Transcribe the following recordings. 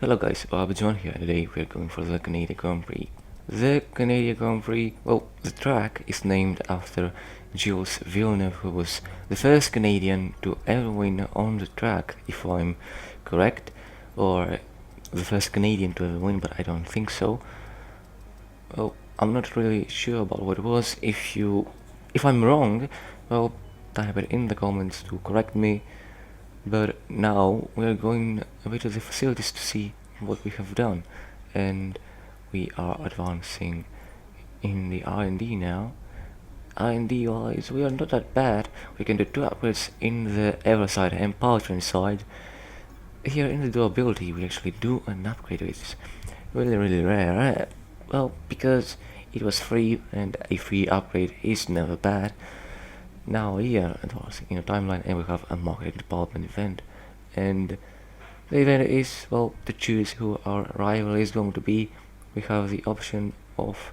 Hello guys, John here. Today we are going for the Canadian Grand Prix. The Canadian Grand Prix, well, the track is named after Jules Villeneuve, who was the first Canadian to ever win on the track, if I'm correct, or the first Canadian to ever win, but I don't think so. Well, I'm not really sure about what it was. If I'm wrong, well, type it in the comments to correct me. But now we're going a bit to the facilities to see what we have done, and we are advancing in the R&D now. R&D wise, we are not that bad. We can do 2 upgrades in the aero side and powertrain side. Here in the durability we actually do an upgrade, which is really rare. Well, because it was free, and a free upgrade is never bad. Now here advancing in a timeline, and we have a marketing department event, and the event is, well, to choose who our rival is going to be. We have the option of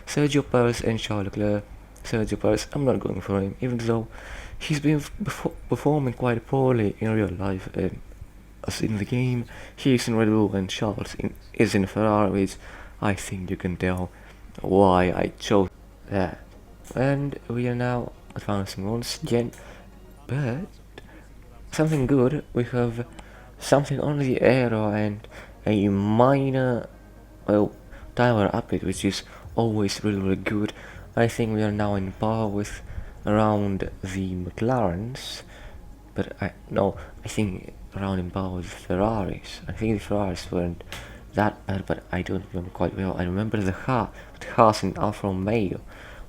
Sergio Perez and Charles Leclerc. Sergio Perez, I'm not going for him, even though he's been performing quite poorly in real life, and as in the game he's in Red Bull and Charles is in Ferrari, which I think you can tell why I chose that. And we are now advancing once again, but something good, we have something on the aero and a minor, well, timer upgrade, which is always really good. I think we are now in par with around the McLarens, but I think around in par with Ferraris. I think the Ferraris weren't that bad, but I don't remember quite well. I remember the Haas and Alfa Romeo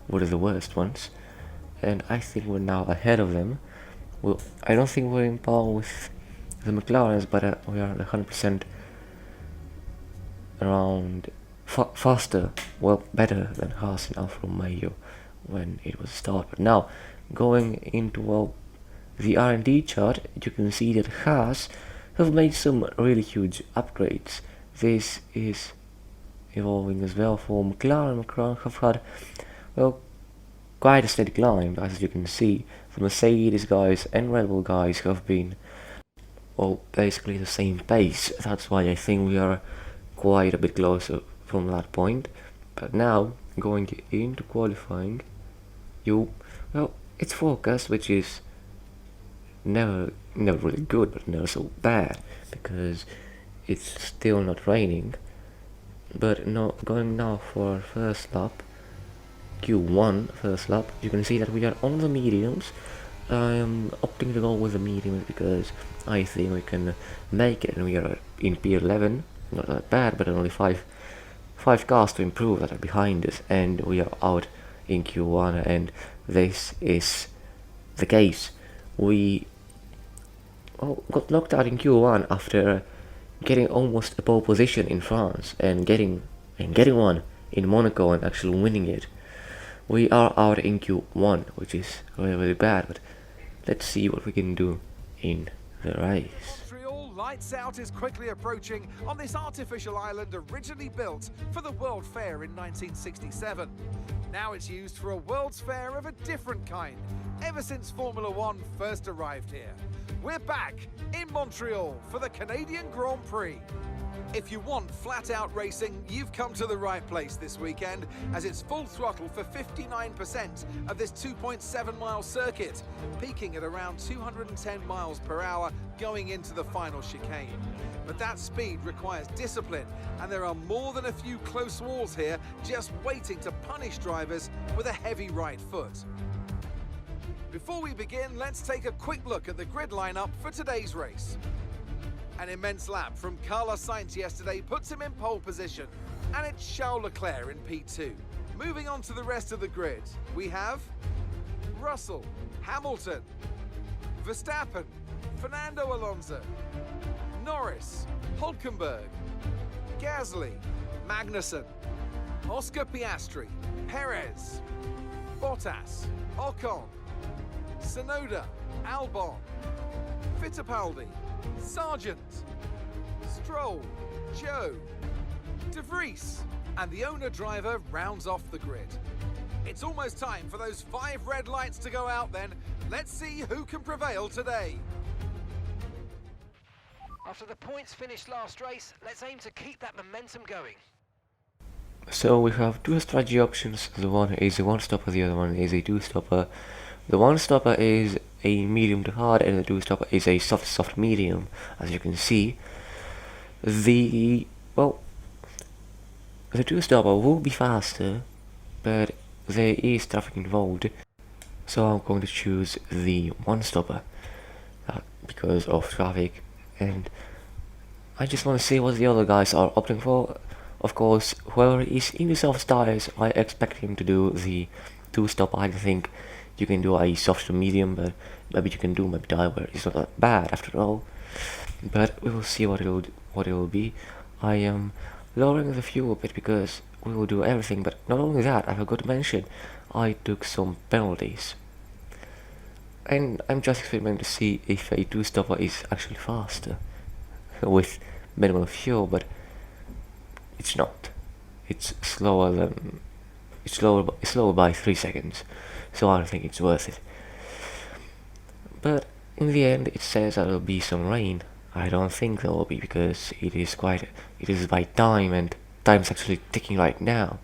were the worst ones, and I think we're now ahead of them. Well, I don't think we're in par with the McLarens, but we are 100% around faster, well, better than Haas and Alfa Romeo when it was started. But now, going into, well, the R&D chart, you can see that Haas have made some really huge upgrades. This is evolving as well for McLaren. McLaren have had, well, quite a steady climb, as you can see. The Mercedes guys and Red Bull guys have been, well, basically the same pace. That's why I think we are quite a bit closer from that point. But now, going into qualifying, well, it's forecast, which is never really good, but never so bad, because it's still not raining. But no, going now for our first lap, Q1 first lap, you can see that we are on the mediums. I am opting to go with the mediums because I think we can make it, and we are in P11, not that bad, but only five cars to improve that are behind us, and we are out in Q1, and this is the case. We got knocked out in Q1 after getting almost a pole position in France, and getting one in Monaco and actually winning it. We are out in Q1, which is really bad, but let's see what we can do in the race. Montreal Lights Out is quickly approaching on this artificial island originally built for the World Fair in 1967. Now it's used for a World's Fair of a different kind, ever since Formula One first arrived here. We're back in Montreal for the Canadian Grand Prix. If you want flat-out racing, you've come to the right place this weekend, as it's full throttle for 59% of this 2.7-mile circuit, peaking at around 210 miles per hour going into the final chicane. But that speed requires discipline, and there are more than a few close walls here just waiting to punish drivers with a heavy right foot. Before we begin, let's take a quick look at the grid lineup for today's race. An immense lap from Carlos Sainz yesterday puts him in pole position, and it's Charles Leclerc in P2. Moving on to the rest of the grid, we have Russell, Hamilton, Verstappen, Fernando Alonso, Norris, Hülkenberg, Gasly, Magnussen, Oscar Piastri, Perez, Bottas, Ocon, Tsunoda, Albon, Fittipaldi, Sargent, Stroll, Joe, De Vries, and the owner-driver rounds off the grid. It's almost time for those 5 red lights to go out then. Let's see who can prevail today. After the points finished last race, let's aim to keep that momentum going. So we have two strategy options. The one is a one-stopper, the other one is a two-stopper. The one-stopper is a medium to hard, and the two-stopper is a soft medium. As you can see, the two-stopper will be faster, but there is traffic involved, so I'm going to choose the one-stopper because of traffic, and I just want to see what the other guys are opting for. Of course, whoever is in the soft tires, I expect him to do the two-stopper. I think you can do a soft to medium, but maybe you can do maybe diver. It's not that bad after all, but we will see what it will be. I am lowering the fuel a bit because we will do everything, but not only that, I forgot to mention I took some penalties, and I'm just experimenting to see if a two-stopper is actually faster with minimal fuel, but it's not. It's slower by 3 seconds, so I don't think it's worth it. But in the end, it says that there will be some rain. I don't think there will be, because it is by time, and time's actually ticking right now.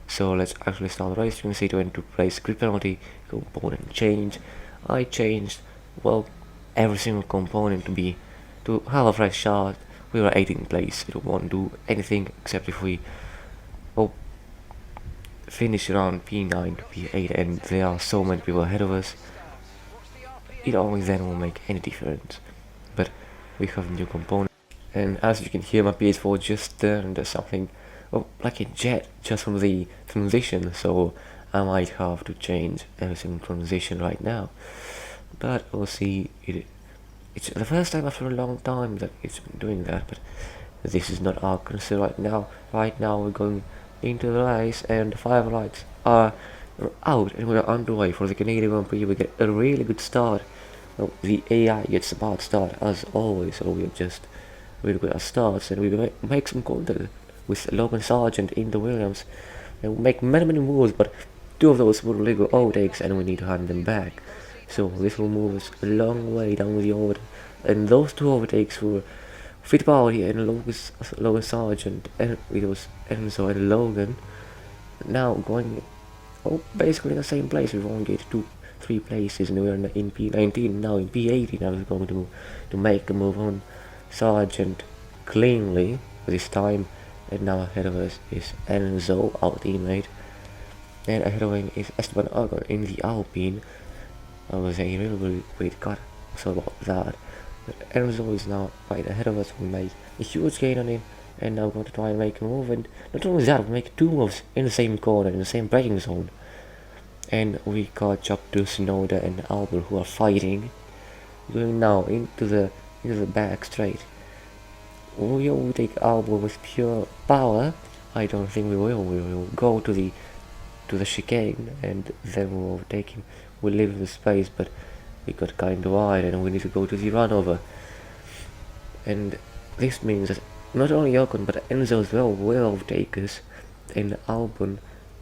So let's actually start the race. You can see to enter place grid penalty component change. I changed every single component to have a fresh start. We were 18th place. We don't want to do anything except if we finish around P9 to P8, and there are so many people ahead of us. It only then will make any difference. But we have a new component, and as you can hear, my PS4 just turned something like a jet just from the transition, so I might have to change every single transition right now. But we'll see. It's the first time after a long time that it's been doing that, but this is not our concern right now. Right now we're going into the race, and the 5 lights are out, and we're underway for the Canadian Grand Prix. We get a really good start. The AI gets a bad start as always, so we're just really good at starts, and we make some contact with Logan Sargent in the Williams, and we make many moves, but 2 of those were legal overtakes, and we need to hand them back. So this will move us a long way down the order, and those 2 overtakes were Fittipaldi and Logan Sargent, and it was Enzo and Logan. Now going basically in the same place. We've only gained 3 places, and we're in P19 now. In P18 I was going to make a move on Sargent cleanly this time, and now ahead of us is Enzo, our teammate, and ahead of him is Esteban Ocon in the Alpine. That was a really great cut, so about that. But Enzo is now right ahead of us. We made a huge gain on him, and now we're going to try and make a move, and not only that, we make 2 moves in the same corner, in the same braking zone, and we catch up to Tsunoda and Albon, who are fighting, going now into the back straight. We will take Albon with pure power. I don't think we will. We will go to the chicane, and then we will overtake him. We'll leave him the space, but we got kind of wide, and we need to go to the runover. And this means that not only Ocon but Enzo as well will overtake us, and Albon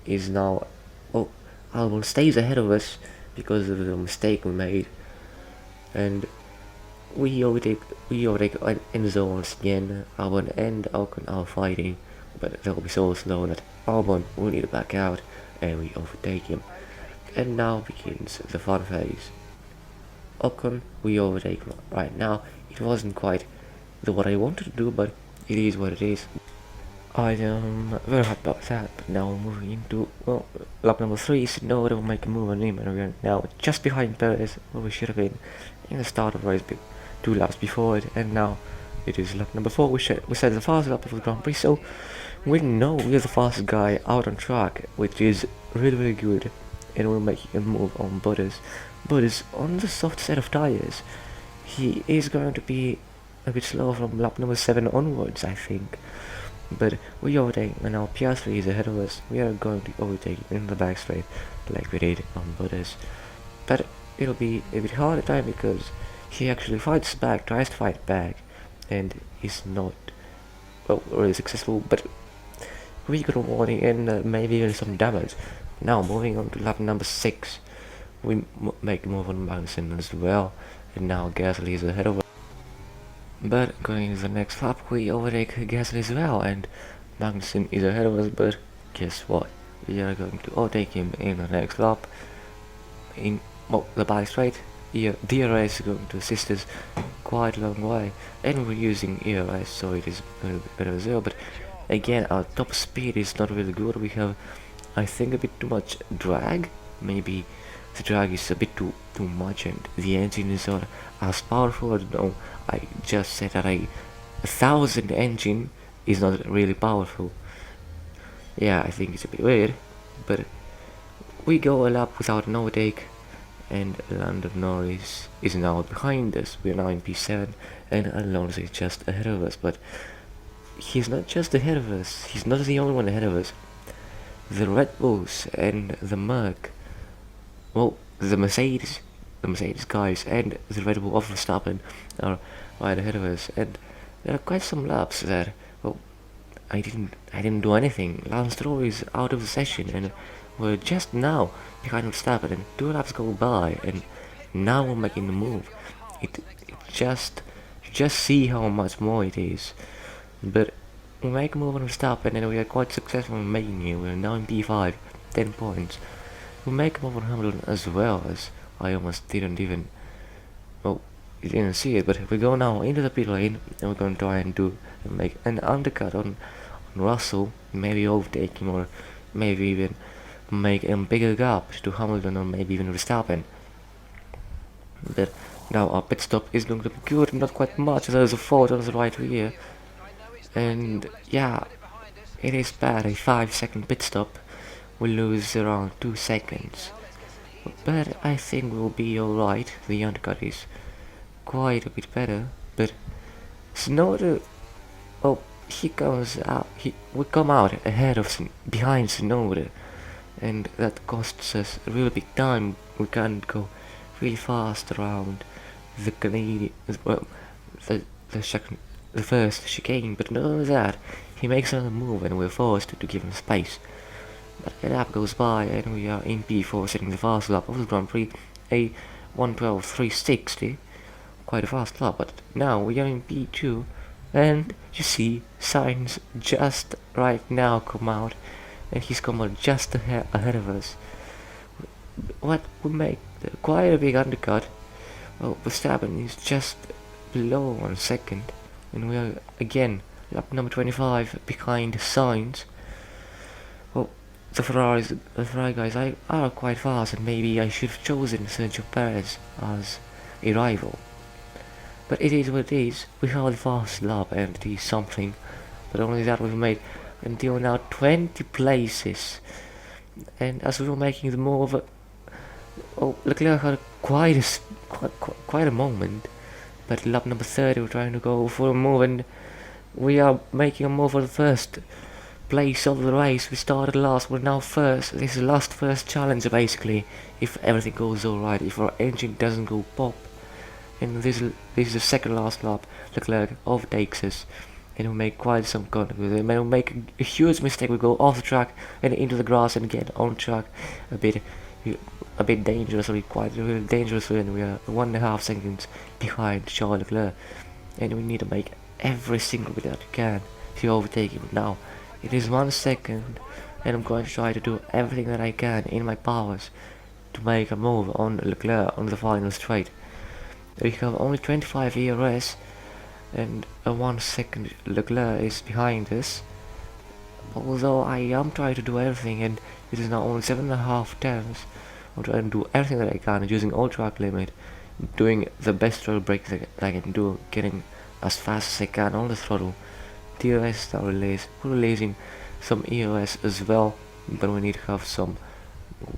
is now Albon stays ahead of us because of the mistake we made, and we overtake Enzo once again. Albon and Ocon are fighting, but they'll be so slow that Albon will need to back out, and we overtake him. And now begins the fun phase. Ocon, we overtake right now. It wasn't quite what I wanted to do, but it is what it is. I am very happy about that. But now we're moving into lap number 3. Tsunoda will make a move on him, and we are now just behind Perez, where we should have been in the start of the race 2 laps before it. And now it is lap number 4. We set the fastest lap of the Grand Prix, so we know we're the fastest guy out on track, which is really good. And we're making a move on Bottas. Bottas on the soft set of tires. He is going to be a bit slow from lap number 7 onwards, I think. But we overtake, and now Piastri is ahead of us. We are going to overtake in the back straight like we did on Bottas. But it'll be a bit harder time because he actually fights back, tries to fight back, and is not really successful. But we got a warning and maybe even some damage. Now moving on to lap number 6, we make a move on Magnussen as well, and now Gasly is ahead of us. But going into the next lap, we overtake Gasly as well, and Magnussen is ahead of us, but guess what? We are going to overtake him in the next lap. In the back straight, DRS is going to assist us quite a long way, and we're using ERS, so it is a little bit better as well. But again, our top speed is not really good. We have, I think, a bit too much drag. Maybe the drag is a bit too much, and the engine is not as powerful. I don't know. I just said that a 1000 engine is not really powerful. Yeah, I think it's a bit weird, but we go a lap without an overtake, and Lando Norris is now behind us. We are now in P7, and Alonso is just ahead of us. But he's not just ahead of us. He's not the only one ahead of us. The Red Bulls and the Merc, well, the Mercedes guys and the Red Bull of Verstappen are right ahead of us, and there are quite some laps that, well, I didn't do anything. Lance Stroll is out of the session, and we're just now behind Verstappen, and 2 laps go by, and now we're making the move. It just see how much more it is. But we make a move on Verstappen, and we are quite successful in making it. We're now in P5, 10 points. We make a move on Hamilton as well, as I almost didn't even, well, you didn't see it, but we go now into the pit lane, and we're going to try and make an undercut on Russell, maybe overtake him, or maybe even make a bigger gap to Hamilton, or maybe even Verstappen. But now our pit stop is going to be good, not quite much. There's a fault on the right rear, and yeah, it is bad. A 5-second pit stop, we lose around 2 seconds. But I think we'll be alright. The undercut is quite a bit better, but Tsunoda, oh, he comes out, we come out ahead of behind Tsunoda, and that costs us a really big time. We can't go really fast around the Canadian, well, the first chicane, but not only that, he makes another move and we're forced to give him space. But a lap goes by and we are in P4, setting the fast lap of the Grand Prix, a 1:12.360, quite a fast lap. But now we are in P2, and you see Sainz just right now come out, and he's come out just ahead of us. What we make quite a big undercut. Well, Verstappen is just below 1 second, and we are again lap number 25 behind Sainz. Well, the Ferrari guys are quite fast, and maybe I should have chosen Sergio Perez as a rival. But it is what it is. We have the fast lap, and it is something. But only that we've made until now 20 places. And as we were making the move, oh, Leclerc had quite a moment. But lap number 30, we're trying to go for a move, and we are making a move for the first place of the race. We started last, we're now first. This is the last first challenge basically, if everything goes alright, if our engine doesn't go pop. And this is the second last lap. Leclerc overtakes us, and we make quite some contact with him, and we make a huge mistake. We go off the track and into the grass and get on track a bit dangerously, quite really dangerously, and we are 1.5 seconds behind Charles Leclerc, and we need to make every single bit that we can to overtake him. Now it is 1 second, and I'm going to try to do everything that I can in my powers to make a move on Leclerc on the final straight. We have only 25 ERS, and a 1 second Leclerc is behind us. Although I am trying to do everything, and it is now only 7.5 turns. I'm trying to do everything that I can, using all track limit, doing the best throttle brake that I can do, getting as fast as I can on the throttle. DRS are released. We're releasing some ERS as well, but we need to have some.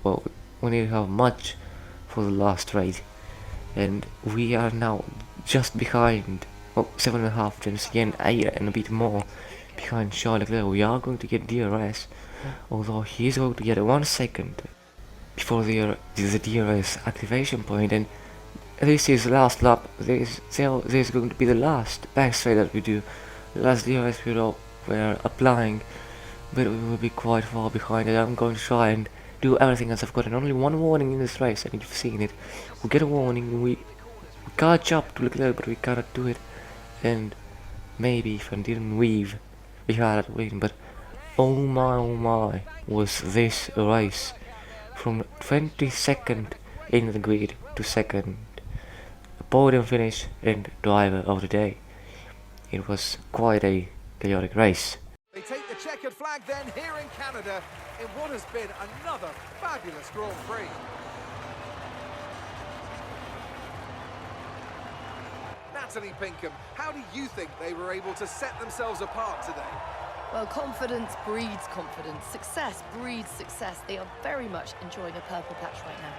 Well, we need to have much for the last race, and we are now just behind. Well, 7.5 turns again, 8 and a bit more behind Charles Leclerc. We are going to get DRS, although he is going to get 1 second before the DRS activation point, and this is the last lap. This is going to be the last back straight that we do. The last DRS we're applying, but we will be quite far behind, and I'm going to try and do everything as I've gotten only one warning in this race, and you've seen it. We get a warning, we catch up to Leclerc, but we cannot do it and maybe if I didn't weave, we had a win. But oh my, was this a race from 22nd in the grid to second, podium finish and driver of the day. It was quite a chaotic race. They take the checkered flag then here in Canada in what has been another fabulous Grand Prix. Natalie Pinkham, how do you think they were able to set themselves apart today? Well, confidence breeds confidence. Success breeds success. They are very much enjoying a purple patch right now.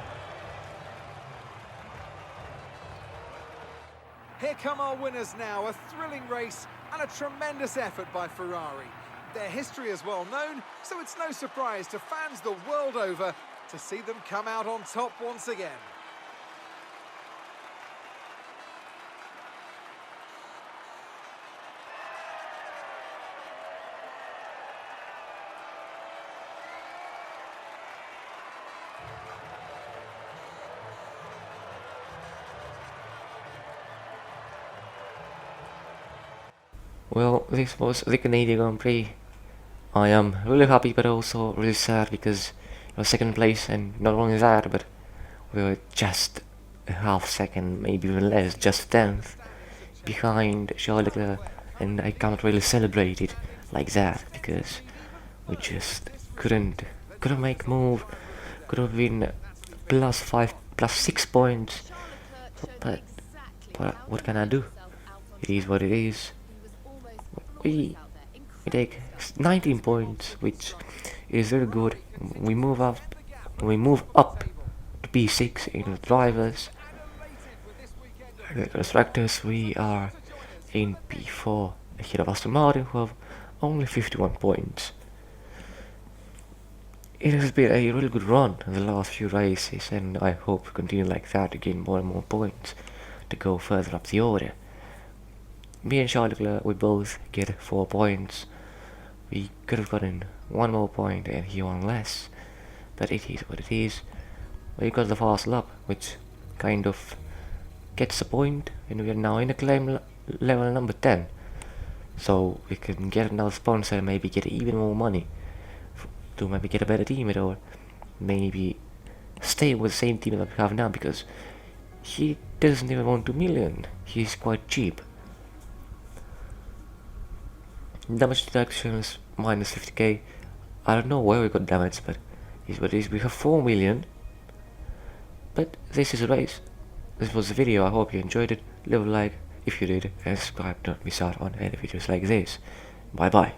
Here come our winners now, a thrilling race and a tremendous effort by Ferrari. Their history is well known, so it's no surprise to fans the world over to see them come out on top once again. Well, this was the Canadian Grand Prix. I am really happy but also really sad because it was second place, and not only that, but we were just a half second, maybe even less, just 10th behind Charles Leclerc, and I can't really celebrate it like that because we just couldn't make move. Could have been +5, +6 points, but what can I do? It is what it is. We take 19 points, which is very good. We move up to P6 in the drivers. The constructors, we are in P4 ahead of Aston Martin, who have only 51 points. It has been a really good run in the last few races, and I hope to continue like that to gain more and more points to go further up the order. Me and Charles Leclerc, we both get 4 points. We could have gotten 1 more point and he won less, but it is what it is. We got the fast lap, which kind of gets a point, and we are now in a claim level number 10. So we can get another sponsor and maybe get even more money to maybe get a better team, or maybe stay with the same team that we have now, because he doesn't even want 2 million. He's quite cheap. Damage deductions minus 50k. I don't know where we got damage, but it's what it is. We have 4 million. But this is a race. This was the video. I hope you enjoyed it. Leave a like if you did, and subscribe to not miss out on any videos like this. Bye bye.